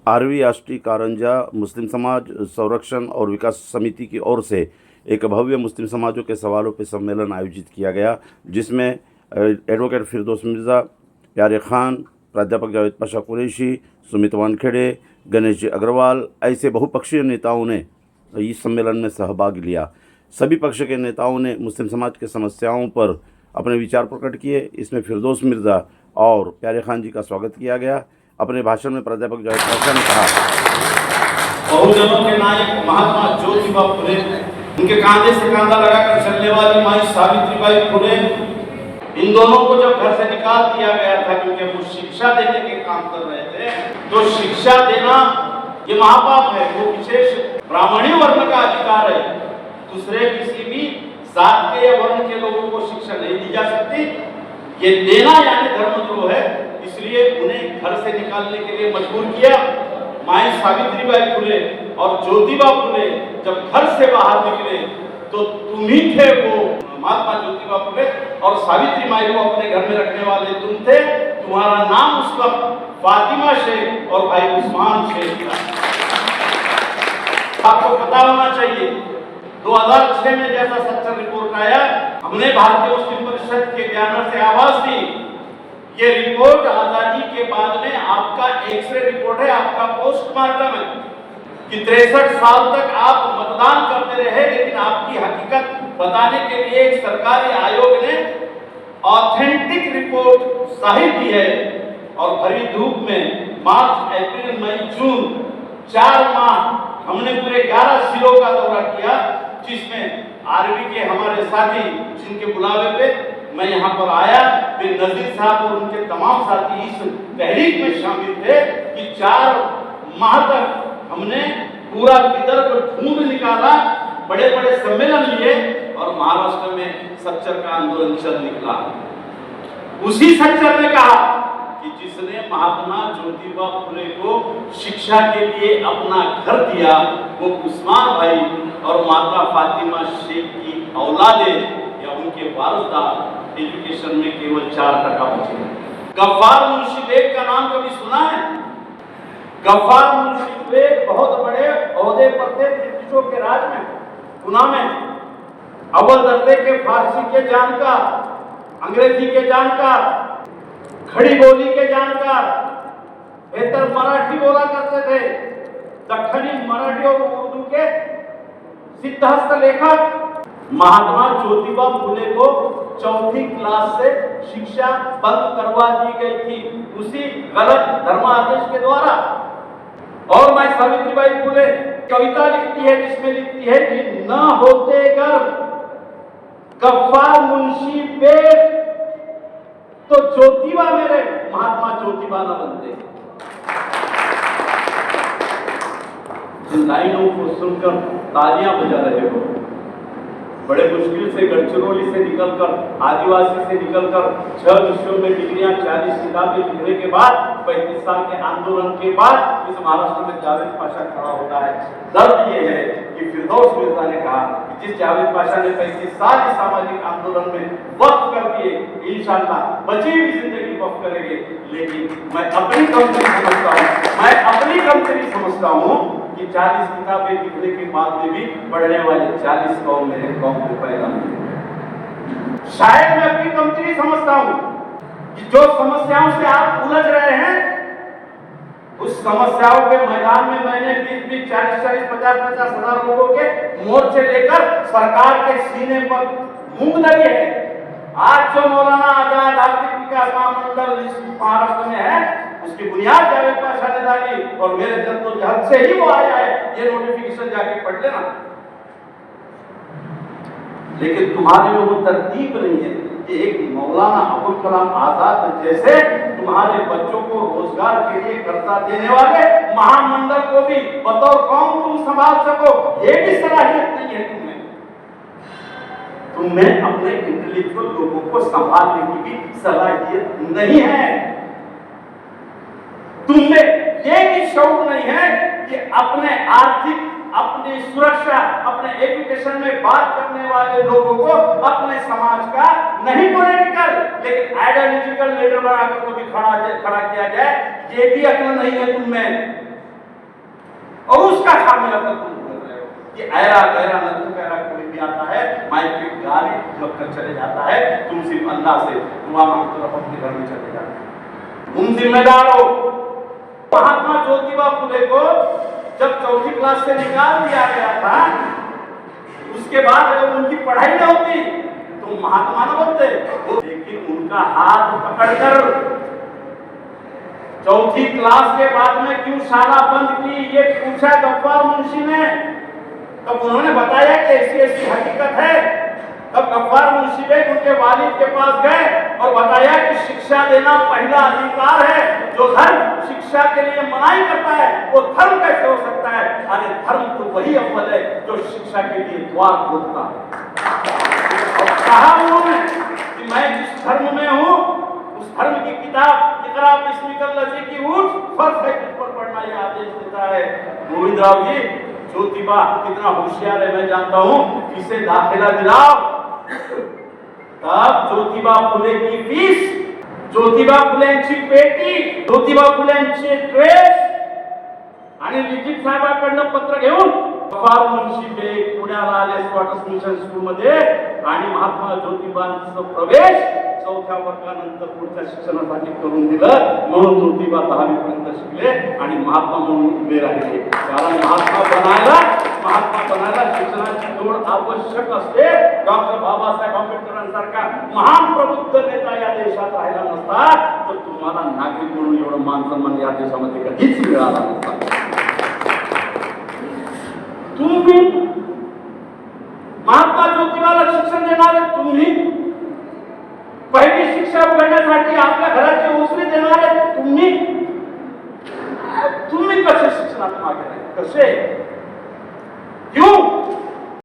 RV Ashti कारंजा मुस्लिम समाज संरक्षण और विकास समिति की ओर से एक भव्य मुस्लिम समाजों के सवालों पर सम्मेलन आयोजित किया गया, जिसमें एडवोकेट फिरदौस मिर्ज़ा, प्यारे खान, प्राध्यापक जावेद पाशा कुरैशी, सुमित वानखेड़े, गणेश जी अग्रवाल ऐसे बहुपक्षीय नेताओं ने इस सम्मेलन में सहभाग लिया। सभी पक्ष के नेताओं ने मुस्लिम समाज के समस्याओं पर अपने विचार प्रकट किए। इसमें फिरदौस मिर्ज़ा और प्यारे खान जी का स्वागत किया गया। अपने भाषण में प्राध्यापक जावेद पाशा ने कहा, बहुजनों के नायक महात्मा ज्योतिबा फुले, उनके कांधे से कांधा लगाकर चलने वाली माई सावित्रीबाई फुले, इन दोनों को जब घर से निकाल दिया गया था क्योंकि वो शिक्षा देने के काम कर रहे थे, तो शिक्षा देना ये महापाप है। वो विशेष ब्राह्मणी वर्ण का अधिकार है, दूसरे किसी भी जात के या वर्ण के लोगों को शिक्षा नहीं दी जा सकती। ये देना यानी धर्मद्रोह है, इसलिए उन्हें घर से निकालने के लिए मजबूर किया। माई सावित्रीबाई फुले और ज्योतिबा फुले जब घर से बाहर निकले तो तुम ही थे वो महात्मा ज्योतिबा फुले, और सावित्री माई को अपने घर में रखने वाले तुम थे। तुम्हारा नाम उस वक्त फातिमा शेख और भाई उस्मान शेख था। आपको पता होना चाहिए 2006 में जैसा सच्चा रिपोर्ट आया, हमने भारतीय मुस्लिम परिषद के बैनर से आवाज दी। ये रिपोर्ट आजादी के बाद में आपका एक्सरे रिपोर्ट है, आपका पोस्टमार्टम है कि 63 साल तक आप मतदान करते रहे, लेकिन आपकी हकीकत बताने के लिए एक सरकारी आयोग ने ऑथेंटिक रिपोर्ट जाहिर की है। और भरी धूप में मार्च, अप्रैल, मई, जून 4 माह हमने पूरे 11 जिलों का दौरा किया, जिसमें आरवी के हमारे साथी जिनके बुलावे पे मैं यहाँ पर आया, फिर नजीर साहब और उनके तमाम साथी इस तहरीक में शामिल थे कि 4 माह तक हमने पूरा विदर्भ ढूंढ निकाला, बड़े बड़े सम्मेलन लिए और महाराष्ट्र में सच्चर का आंदोलन चल निकला। उसी सच्चर ने कहा कि जिसने महात्मा ज्योतिबा फुले को शिक्षा के लिए अपना घर दिया, वो उस्मान भाई और माता फातिमा शेख की औलादे या उनके वारसदार एजुकेशन में केवल 4% बचे। गफ्फार मुंशी बेग का नाम कभी सुना है? गफ्फार मुंशी बेग बहुत बड़े ओहदे पर थे ब्रिटिशों के राज में, पुणे में। अव्वल दर्जे के फारसी के जानकार, अंग्रेजी के जानकार, खड़ी बोली के जानकार, बेहतर मराठी बोला करते थे, दक्खनी मराठी और उर्दू के सिद्धहस्त लेखक। महात्मा ज्योतिबा फुले को 4वीं क्लास से शिक्षा बंद करवा दी गई थी उसी गलत धर्मादेश के द्वारा। और माई सावित्रीबाई फुले कविता लिखती है, जिसमें लिखती है कि न होते घर गफ्फार मुंशी बेग तो ज्योतिबा मेरे महात्मा ज्योतिबा न बनते। इन लाइनों को सुनकर तालियां बजा रहे हो। बड़े मुश्किल से गढ़चिरौली से निकलकर, आदिवासी से निकलकर 6 विषयों में डिग्रियां, 40 किताबें लिखने के बाद, 35 साल के आंदोलन के बाद इस महाराष्ट्र में जावेद पाशा खड़ा होता है। दर्द ये है कि फिरदौस मिर्ज़ा ने कहा कि जिस जावेद पाशा ने 35 साल के सामाजिक आंदोलन में वक्त कर दिए, इंशाअल्लाह बची हुई जिंदगी वक्त करेंगे। लेकिन मैं अपनी कमजोरी समझता हूँ कि 40 किताबें लिखने के बाद में भी पढ़ने वाले 40 कौम मेरे कौम को पैदा नहीं। शायद मैं अपनी कमजोरी समझता हूँ कि जो समस्याओं से आप उलझ रहे हैं, उस समस्याओं के मैदान में मैंने 20-20, 40-40, 50-50 हजार लोगों के मोर्चे लेकर सरकार के सीने पर मूंग दरी है। आज जो मौलाना आजाद आर्थिक विकास महामंडल इस महाराष्ट्र में है, उसकी बुनियाद जावेद पाशा ने डाली और मेरे जद्दोजहद से ही वो आया है। ये नोटिफिकेशन जाके पढ़ लेना। लेकिन तुम्हारे में वो तरतीब नहीं है कि एक मौलाना अबुल कलाम आजाद जैसे तुम्हारे बच्चों को रोजगार के लिए कर्जा देने वाले महामंडल को भी बतौर कौम तुम संभाल सको, ये भी सलाहियत नहीं है तुम्हें। तुम्हें अपने इंटेलेक्चुअल लोगों को संभालने की भी सलाहियत नहीं है। तुम्हें ये भी शौक नहीं है कि अपने आर्थिक, अपनी सुरक्षा, अपने एजुकेशन में बात करने वाले लोगों को अपने समाज का नहीं पॉलिटिकल लेकिन आइडियोलॉजिकल लीडर बनाकर कभी खड़ा किया जाए, ये भी अक्ल नहीं है तुम में। और उसका खामियाजा तुम भुगत रहे हो कि ऐरा गैरा नंद गैरा कोई भी आता है माइक पे गाली जब कर चले जाता है, तुम सिर्फ अल्लाह से दुआ मांगते रहो, अपने घर में चले जाते हो। तुम जिम्मेदार हो। महात्मा ज्योतिबा फुले को जब चौथी क्लास से निकाल दिया गया था, उसके बाद अगर उनकी पढ़ाई न होती तो महात्मा न बनते। लेकिन उनका हाथ पकड़कर चौथी क्लास के बाद में क्यों शाला बंद की, ये पूछा गफ्फार मुंशी ने। तब उन्होंने बताया कि ऐसी ऐसी हकीकत है। तब गफ्फार मुंशी बेग उनके वालिद के पास गए और बताया कि शिक्षा देना पहला अधिकार है। जो धर्म शिक्षा के लिए मनाही करता है वो धर्म कैसे हो सकता है? अरे धर्म तो वही अव्वल है जो शिक्षा के लिए द्वार खोलता है। और कहा उन्होंने कि मैं जिस धर्म में हूँ उस धर्म की किताब इकरा बिस्मिकल लजी की उठ फर्ज है तुझ पर पढ़ना, यह आदेश देता है। गोविंद राव जी, ज्योतिबा कितना होशियार है मैं जानता हूँ, इसे दाखिला दिलाओ। तब ज्योतिबा फुले की फीस, ज्योतिबा फुलेंची पेटी, ज्योतिबा फुलेंचे ड्रेस आणि लिखित साहेबांकडनं पत्र घेऊन गफ्फार मुंशी बेग पुण्याला आले स्कॉटिश मिशन स्कूल मध्ये आणि महात्मा ज्योतिबांचा प्रवेश चौथ्या वर्गानंतर पुढच्या शिक्षणासाठी करून दिलं। म्हणून ज्योतिबा 10वी पर्यंत शिकले आणि महात्मा म्हणून उभे राहिले। कारण महात्मा बनायला शिक्षणाची जोड आवश्यक असते। डॉक्टर बाबासाहेब आंबेडकरांसारखा महान प्रबुद्ध नेता या देशात राहिला नसता तर तुम्हाला नागरिक म्हणून एवढं मान सन्मान या देशामध्ये कधीच मिळाला नसता। तुम्ही महात्मा ज्योतिबाला शिक्षण देणारे, तुम्ही पहिली शिक्षा उघडण्यासाठी आपल्या घराची उसरी देणारे, तुम्ही कसे शिक्षणात मागे राहिले? कसे?